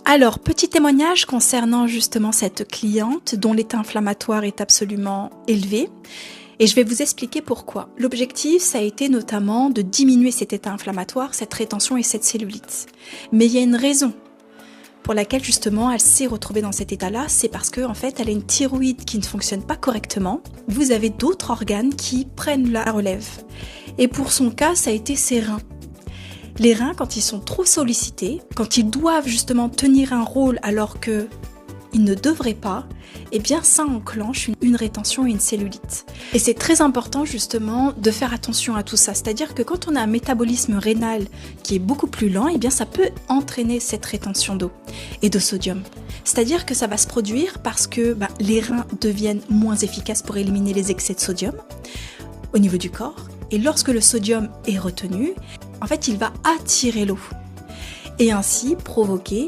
Alors, petit témoignage concernant justement cette cliente dont l'état inflammatoire est absolument élevé. Et je vais vous expliquer pourquoi. L'objectif, ça a été notamment de diminuer cet état inflammatoire, cette rétention et cette cellulite. Mais il y a une raison pour laquelle justement elle s'est retrouvée dans cet état-là, c'est parce qu'en fait elle a une thyroïde qui ne fonctionne pas correctement. Vous avez d'autres organes qui prennent la relève. Et pour son cas, ça a été ses reins. Les reins, quand ils sont trop sollicités, quand ils doivent justement tenir un rôle alors qu'ils ne devraient pas, eh bien ça enclenche une rétention et une cellulite. Et c'est très important justement de faire attention à tout ça. C'est-à-dire que quand on a un métabolisme rénal qui est beaucoup plus lent, eh bien ça peut entraîner cette rétention d'eau et de sodium. C'est-à-dire que ça va se produire parce que les reins deviennent moins efficaces pour éliminer les excès de sodium au niveau du corps. Et lorsque le sodium est retenu, en fait il va attirer l'eau et ainsi provoquer